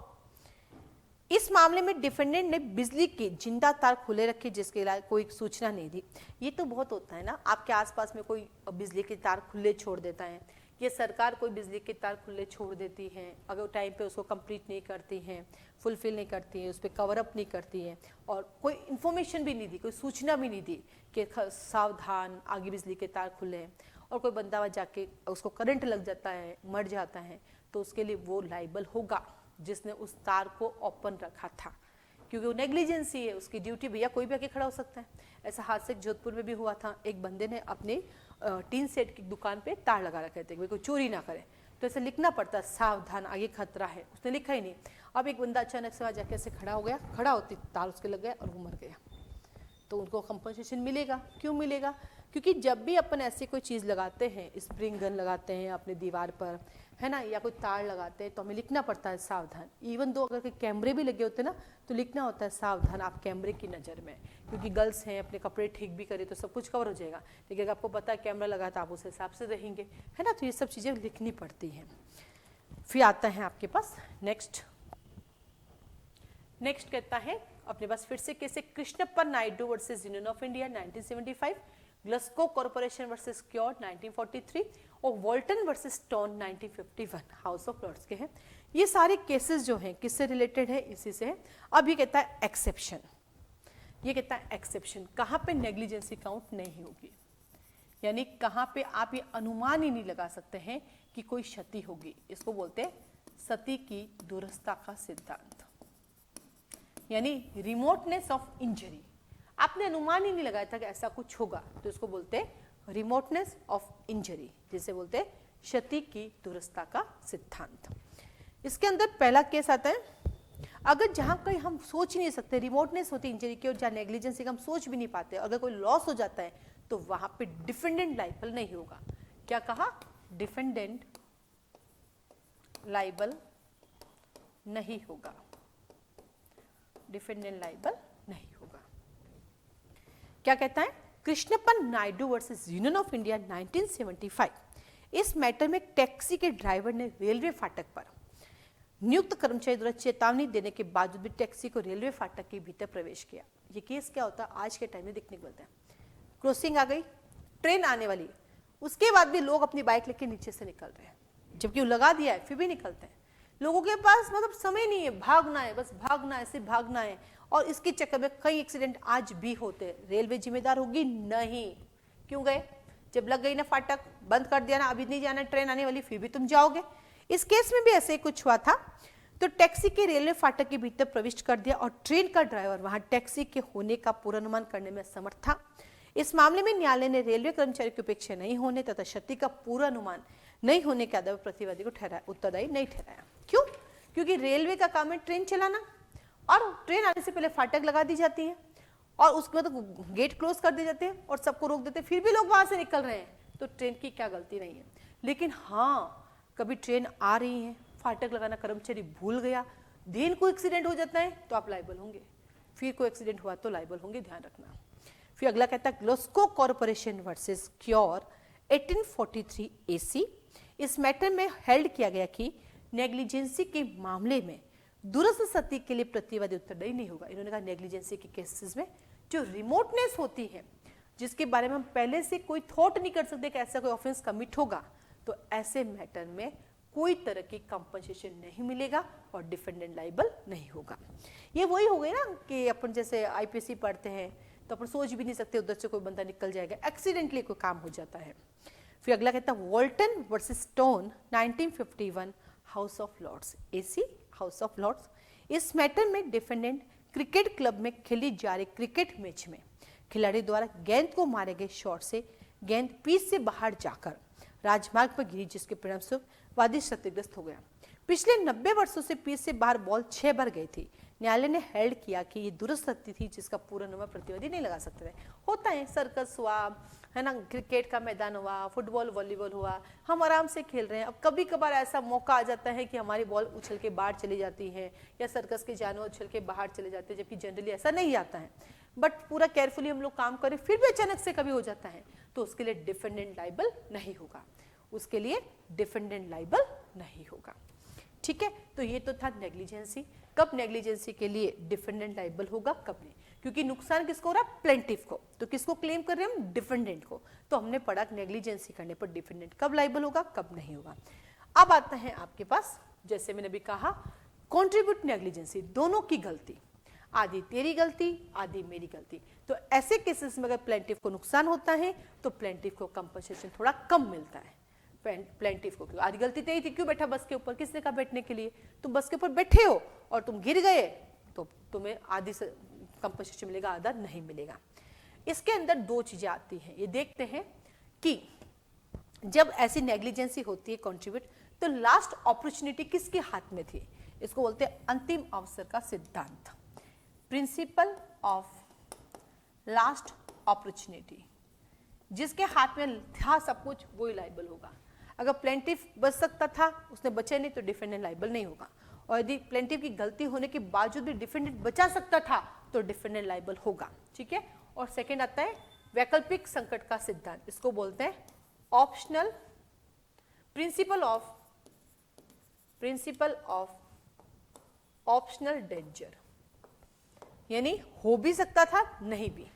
इस मामले में डिफेंडेंट ने बिजली के जिंदा तार खुले रखे जिसके अलावा कोई सूचना नहीं दी। ये तो बहुत होता है ना, आपके आसपास में कोई बिजली के तार खुले छोड़ देता है, ये सरकार कोई बिजली के तार खुले छोड़ देती है, अगर टाइम पे उसको कंप्लीट नहीं करती हैं, फुलफिल नहीं करती है, उस पर कवर अप नहीं करती है और कोई इन्फॉर्मेशन भी नहीं दी, कोई सूचना भी नहीं दी कि सावधान आगे बिजली के तार खुले हैं, और कोई बंदा जाके उसको करंट लग जाता है, मर जाता है, तो उसके लिए वो लाइबल होगा जिसने उस तार को ओपन रखा था, क्योंकि वो नेग्लिजेंसी है, उसकी ड्यूटी, भैया कोई भी आके खड़ा हो सकता है। ऐसा हादसा जोधपुर में भी हुआ था, एक बंदे ने अपने टीन सेट की दुकान पे तार लगा रखे थे, कोई चोरी ना करे, तो ऐसे लिखना पड़ता है सावधान आगे खतरा है, उसने लिखा ही नहीं। अब एक बंदा अचानक से वहाँ जाके ऐसे खड़ा हो गया, खड़ा होती तार उसके लग गया और वो मर गया, तो उनको कंपनसेशन मिलेगा। क्यों मिलेगा? क्योंकि जब भी अपन ऐसी कोई चीज़ लगाते हैं, स्प्रिंग गन लगाते हैं अपने दीवार पर, है ना, या कोई तार लगाते हैं, तो हमें लिखना पड़ता है सावधान। इवन दो अगर कोई कैमरे भी लगे होते हैं ना, तो लिखना होता है सावधान आप कैमरे की नज़र में, क्योंकि गर्ल्स हैं, अपने कपड़े ठीक भी करें तो सब कुछ कवर हो जाएगा, लेकिन अगर आपको पता है कैमरा लगा तो आप उस हिसाब से रहेंगे, है ना, तो ये सब चीज़ें लिखनी पड़ती हैं। फिर आता है आपके पास नेक्स्ट कहता है अपने पास फिर से कैसे Krishnappa Naidu versus union of India 1975, Glasgow corporation versus क्योर 1943 और Walton versus Stone 1951 house of lords के हैं। ये सारे केसेस जो हैं किससे रिलेटेड है? इसी से है। अब ये कहता है एक्सेप्शन, ये कहता है एक्सेप्शन कहाँ पे नेग्लिजेंसी काउंट नहीं होगी, यानी कहाँ पे आप ये अनुमान ही नहीं लगा सकते हैं कि कोई क्षति होगी, इसको बोलते हैं सती की दूरस्थता का सिद्धांत, यानी रिमोटनेस ऑफ इंजरी। आपने अनुमान ही नहीं लगाया था कि ऐसा कुछ होगा, तो इसको बोलते हैं रिमोटनेस ऑफ इंजरी, जिसे बोलते हैं क्षति की दूरस्थता का सिद्धांत। इसके अंदर पहला केस आता है, अगर जहां कहीं हम सोच नहीं सकते, रिमोटनेस होती इंजरी की और जहां नेग्लिजेंसी का हम सोच भी नहीं पाते, अगर कोई लॉस हो जाता है तो वहां पे डिफेंडेंट लाइबल नहीं होगा। क्या कहा? डिफेंडेंट लाइबल नहीं होगा, डिफेंडेंट लाइबल नहीं होगा। क्या कहता है? Krishnappa Naidu versus union of India 1975, इस मैटर में टैक्सी के ड्राइवर ने रेलवे फाटक पर नियुक्त कर्मचारी द्वारा चेतावनी देने के बावजूद भी टैक्सी को रेलवे फाटक के भीतर प्रवेश किया। ये केस क्या होता है आज के टाइम में देखने को मिलता है, क्रॉसिंग आ गई, ट्रेन आने वाली, उसके बाद भी लोग अपनी बाइक लेके नीचे से निकल रहे हैं, जबकि वो लगा दिया है फिर भी निकलते हैं। लोगों के पास मतलब समय नहीं है, भागना है, बस भागना है, सिर्फ भागना है, और इसके चक्कर में कई एक्सीडेंट आज भी होते हैं। रेलवे जिम्मेदार होगी? नहीं। क्यों गए? जब लग गई ना फाटक, बंद कर दिया ना, अभी नहीं जाना, ट्रेन आने वाली, फिर भी तुम जाओगे। इस केस में भी ऐसे ही कुछ हुआ था, तो टैक्सी के रेलवे फाटक के भीतर प्रविष्ट कर दिया और ट्रेन का ड्राइवर वहां टैक्सी के होने का पूर्वानुमान करने में असमर्थ था। इस मामले में न्यायालय ने रेलवे कर्मचारी की उपेक्षा नहीं होने तथा क्षति का पूर्वानुमान नहीं होने के आधार पर प्रतिवादी को ठहराया उत्तरदायी नहीं ठहराया। क्यों? क्योंकि रेलवे का काम है ट्रेन चलाना, और ट्रेन आने से पहले फाटक लगा दी जाती है और उसके बाद गेट क्लोज कर दिए जाते हैं और सबको रोक देते हैं, फिर भी लोग वहां से निकल रहे हैं, तो ट्रेन की क्या गलती नहीं है। लेकिन हाँ, कभी ट्रेन आ रही है, फाटक लगाना कर्मचारी भूल गया, दिन को एक्सीडेंट हो जाता है तो आप लाइबल होंगे, फिर कोई एक्सीडेंट हुआ तो लाइबल होंगे, ध्यान रखना। फिर अगला कहता है Glasgow corporation versus cure 1843 AC। इस मैटर में हेल्ड किया गया कि नेग्लिजेंसी के मामले में दूरस्थ सती के लिए प्रतिवादी उत्तरदायी नहीं होगा। इन्होंने कहा नेग्लिजेंसी के केसेस में जो रिमोटनेस होती है, जिसके बारे में हम पहले से कोई थॉट नहीं कर सकते कि ऐसा कोई ऑफेंस कमिट होगा, तो ऐसे मैटर में कोई तरह की कंपनसेशन नहीं मिलेगा और डिफेंडेंट लाइबल नहीं होगा। ये वही हो गई ना कि अपन जैसे IPC पढ़ते हैं तो अपन सोच भी नहीं सकते उधर से कोई बंदा निकल जाएगा, एक्सीडेंटली कोई काम हो जाता है। फिर अगला कहता है Walton versus Stone 1951 house of lords AC house of lords. इस मैटर में डिफेंडेंट क्रिकेट क्लब में खेली जा रही क्रिकेट मैच में खिलाड़ी द्वारा गेंद को मारे गए शॉट से गेंद पिच से बाहर जाकर राजमार्ग पर गिरी, जिसके परिणामस्वरूप वादी क्षतिग्रस्त हो गया। पिछले 90 वर्षों से पिच से बाहर बॉल 6 बार गई थी। न्यायालय ने हेल्ड किया कि ये दुरुस्त सत्य थी जिसका पूर्वानुमान प्रतिवादी नहीं लगा सकते थे। होता है, सर्कस हुआ है ना, क्रिकेट का मैदान हुआ, फुटबॉल वॉलीबॉल हुआ, हम आराम से खेल रहे हैं। अब कभी कभार ऐसा मौका आ जाता है कि हमारी बॉल उछल के बाहर चली जाती है या सर्कस के जानवर उछल के बाहर चले जाते हैं, जबकि जनरली ऐसा नहीं आता है, बट पूरा केयरफुली हम लोग काम करें फिर भी अचानक से कभी हो जाता है, तो उसके लिए डिफेंडेंट लाइबल नहीं होगा। उसके लिए डिफेंडेंट लाइबल नहीं होगा। ठीक है, तो ये तो था नेग्लिजेंसी। कब नेग्लिजेंसी के लिए डिफेंडेंट लाइबल होगा, कब नहीं, क्योंकि नुकसान किसको हो रहा है, प्लेंटिफ को, तो किसको क्लेम कर रहे हैं हम, डिफेंडेंट को। तो हमने पढ़ा नेग्लिजेंसी करने पर डिफेंडेंट कब लाइबल होगा, कब नहीं होगा। अब आता है आपके पास, जैसे मैंने भी कहा, कॉन्ट्रीब्यूट नेग्लिजेंसी, दोनों की गलती, आधी तेरी गलती आधी मेरी गलती। तो ऐसे केसेस में अगर प्लेंटिफ को नुकसान होता है तो प्लेंटिफ को कंपनसेशन थोड़ा कम मिलता है। प्लेंटिफ को, आधी गलती तेरी थी, क्यों बैठा बस के ऊपर, किसने कहा बैठने के लिए, तुम बस के ऊपर बैठे हो और तुम गिर गए तो तुम्हें आधी से कंपनसेशन मिलेगा, आधा नहीं मिलेगा। इसके अंदर दो चीजें आती हैं, ये देखते हैं कि जब ऐसी नेग्लिजेंसी होती है कॉन्ट्रीब्यूट, तो लास्ट अपॉर्चुनिटी किसके हाथ में थी, इसको बोलते हैं अंतिम अवसर का सिद्धांत, प्रिंसिपल ऑफ लास्ट अपॉर्चुनिटी। जिसके हाथ में था सब कुछ वही लाइबल होगा। अगर प्लेंटिफ बच सकता था, उसने बचे नहीं, तो डिफेंडेंट लाइबल नहीं होगा। और यदि प्लेंटिफ की गलती होने के बावजूद भी डिफेंडेंट बचा सकता था तो डिफेंडेंट लाइबल होगा। ठीक है, और सेकेंड आता है वैकल्पिक संकट का सिद्धांत, इसको बोलते हैं optional principle of optional danger, यानी हो भी सकता था नहीं भी।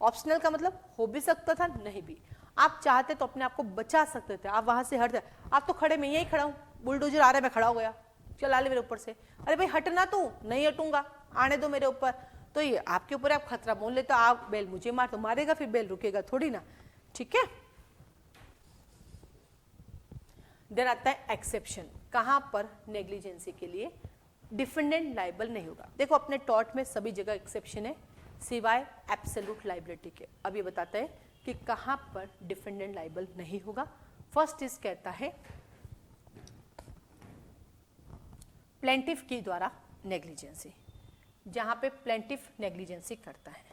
ऑप्शनल का मतलब हो भी सकता था नहीं भी। आप चाहते तो अपने आप को बचा सकते थे, आप वहां से हट, आप तो खड़े, मैं यही खड़ा हूं, बुलडोजर आ रहा है, मैं खड़ा हो गया, चला ले मेरे ऊपर से, अरे भाई हटना, तू नहीं हटूंगा, आने दो मेरे ऊपर, तो ये आपके ऊपर आप खतरा मोल लेते, आप बेल मुझे मार तो मारेगा, फिर बेल रुकेगा थोड़ी ना। ठीक है, देन आता है एक्सेप्शन, कहां पर नेग्लिजेंसी के लिए डिफेंडेंट लाइबल नहीं होगा। देखो अपने टॉट में सभी जगह एक्सेप्शन है सिवाय एब्सोल्यूट लाइबिलिटी के। अब ये बताते हैं कि कहां पर डिफेंडेंट लाइबल नहीं होगा। फर्स्ट इज कहता है प्लेंटिफ के द्वारा नेग्लिजेंसी, जहां पे प्लेंटिफ नेग्लिजेंसी करता है,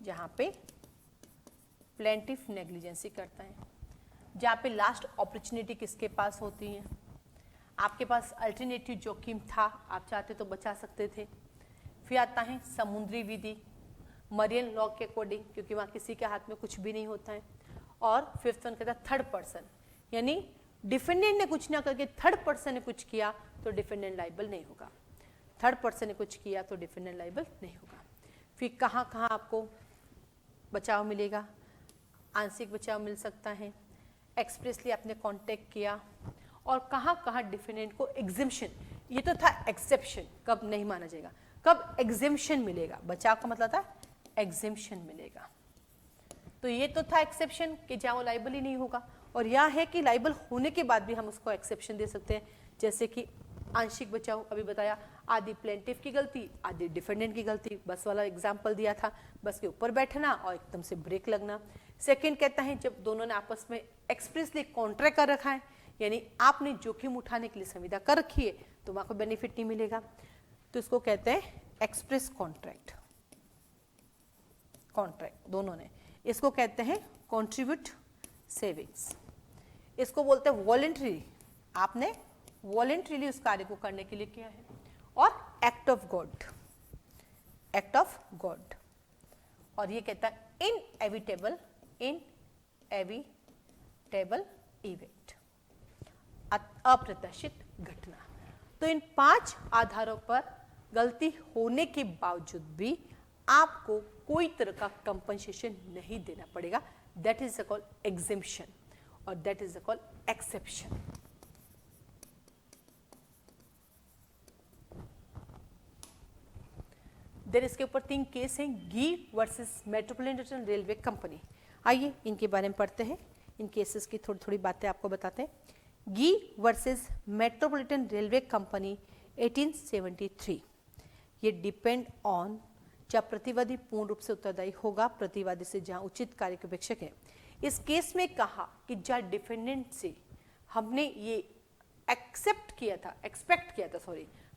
जहां पे प्लेंटिफ नेग्लिजेंसी करता है, जहां पे लास्ट अपॉर्चुनिटी किसके पास होती है, आपके पास अल्टरनेटिव जोखिम था, आप चाहते तो बचा सकते थे। फिर आता है समुद्री विधि, मरियन लॉ के अकॉर्डिंग, क्योंकि वहां किसी के हाथ में कुछ भी नहीं होता है। और फिफ्थ वन कहता है थर्ड पर्सन, यानी डिफेंडेंट ने कुछ ना करके थर्ड पर्सन ने कुछ किया तो डिफेंडेंट लाइबल नहीं होगा। थर्ड पर्सन ने कुछ किया तो डिफेंडेंट लाइबल नहीं होगा। फिर कहाँ कहाँ आपको बचाव मिलेगा, आंशिक बचाव मिल सकता है, एक्सप्रेसली आपने कॉन्टेक्ट किया, और कहाँ कहाँ डिफेंडेंट को एग्जिम्पशन, ये तो था एक्सेप्शन, कब नहीं माना जाएगा, कब एग्जिम्पशन मिलेगा, बचाव का मतलब था एग्जिम्पशन मिलेगा। तो ये तो था एक्सेप्शन कि जहाँ वो लाइबल ही नहीं होगा, और यह है कि लाइबल होने के बाद भी हम उसको एक्सेप्शन दे सकते हैं, जैसे कि आंशिक बचाव अभी बताया, आधी प्लेंटिफ की गलती आधी डिफेंडेंट की गलती, बस वाला एग्जाम्पल दिया था, बस के ऊपर बैठना और एकदम से ब्रेक लगना। सेकेंड कहता है जब दोनों ने आपस में एक्सप्रेसली कॉन्ट्रैक्ट कर रखा है, यानी आपने जोखिम उठाने के लिए संविदा कर रखी है, तो वहां को बेनिफिट नहीं मिलेगा, तो इसको कहते हैं एक्सप्रेस कॉन्ट्रैक्ट, कॉन्ट्रैक्ट दोनों ने। इसको कहते हैं कॉन्ट्रीब्यूट सेविंग्स, इसको बोलते हैं वॉलेंट्री, आपने वॉलेंट्रीली उस कार्य को करने के लिए किया है। और act of God, act of God, और ये कहता है इनएविटेबल इवेंट, अप्रत्याशित घटना। तो इन 5 आधारों पर गलती होने के बावजूद भी आपको कोई तरह का कंपनसेशन नहीं देना पड़ेगा, दैट इज कॉल्ड एग्जेम्पशन और that is called exception. Then इसके ऊपर 3 केस हैं, गी वर्सेस मेट्रोपॉलिटन रेलवे कंपनी। आइए इनके बारे में पढ़ते हैं, इन केसेस की थोड़ी थोड़ी बातें आपको बताते हैं। गी वर्सेस मेट्रोपॉलिटन रेलवे कंपनी 1873, ये डिपेंड ऑन जब प्रतिवादी पूर्ण रूप से उत्तरदायी होगा, प्रतिवादी से जहां उचित कार्य के अपेक्षक है। इस केस में कहा कि जहां डिफेंडेंट से हमने ये एक्सपेक्ट किया था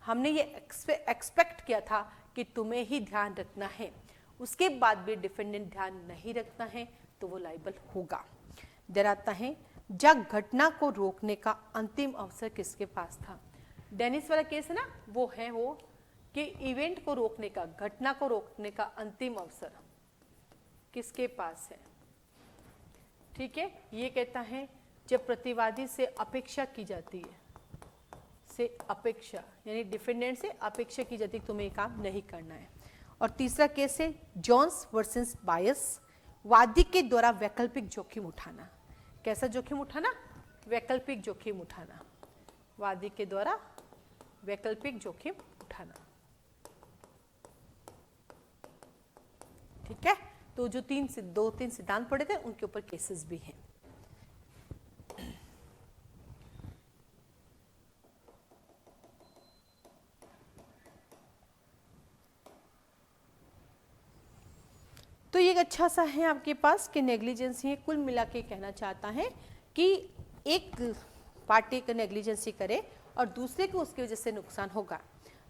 हमने ये एक्सपेक्ट किया था कि तुम्हें ही ध्यान रखना है, उसके बाद भी डिफेंडेंट ध्यान नहीं रखना है तो वो लाइबल होगा। देर आता है जब घटना को रोकने का अंतिम अवसर किसके पास था, डेनिस वाला केस है ना, वो है वो कि इवेंट को रोकने का, घटना को रोकने का अंतिम अवसर किसके पास है, ठीक है, ये कहता है जब प्रतिवादी से अपेक्षा की जाती है, से अपेक्षा यानी डिफेंडेंट से अपेक्षा की जाती है तुम्हें ये काम नहीं करना है। और तीसरा केस है जोन्स वर्सेस बायस, वादी के द्वारा वैकल्पिक जोखिम उठाना। कैसा जोखिम उठाना? वैकल्पिक जोखिम उठाना, वादी के द्वारा वैकल्पिक जोखिम उठाना। ठीक है, तो जो दो तीन सिद्धांत पढ़े थे उनके ऊपर केसेस भी हैं। तो ये एक अच्छा सा है आपके पास कि नेग्लिजेंसी है। कुल मिला के कहना चाहता है कि एक पार्टी का नेग्लिजेंसी करे और दूसरे को उसकी वजह से नुकसान होगा,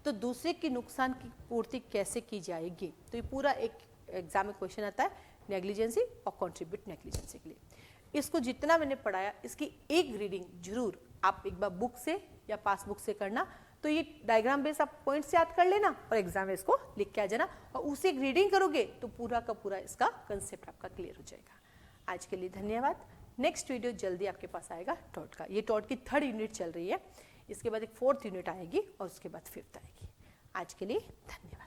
तो दूसरे की नुकसान की पूर्ति कैसे की जाएगी। तो ये पूरा एक एग्जाम में क्वेश्चन आता है नेग्लिजेंसी और कंट्रीब्यूट नेग्लिजेंसी के लिए। इसको जितना मैंने पढ़ाया इसकी एक रीडिंग जरूर आप एक बार बुक से या पासबुक से करना। तो ये डायग्राम बेस आप पॉइंट्स याद कर लेना और एग्जाम में इसको लिख के आ जाना, और उसे एक रीडिंग करोगे तो पूरा का पूरा इसका कंसेप्ट आपका क्लियर हो जाएगा। आज के लिए धन्यवाद। नेक्स्ट वीडियो जल्दी आपके पास आएगा टॉट का। ये टॉट की 3rd यूनिट चल रही है, इसके बाद एक 4th यूनिट आएगी और उसके बाद 5th आएगी। आज के लिए धन्यवाद।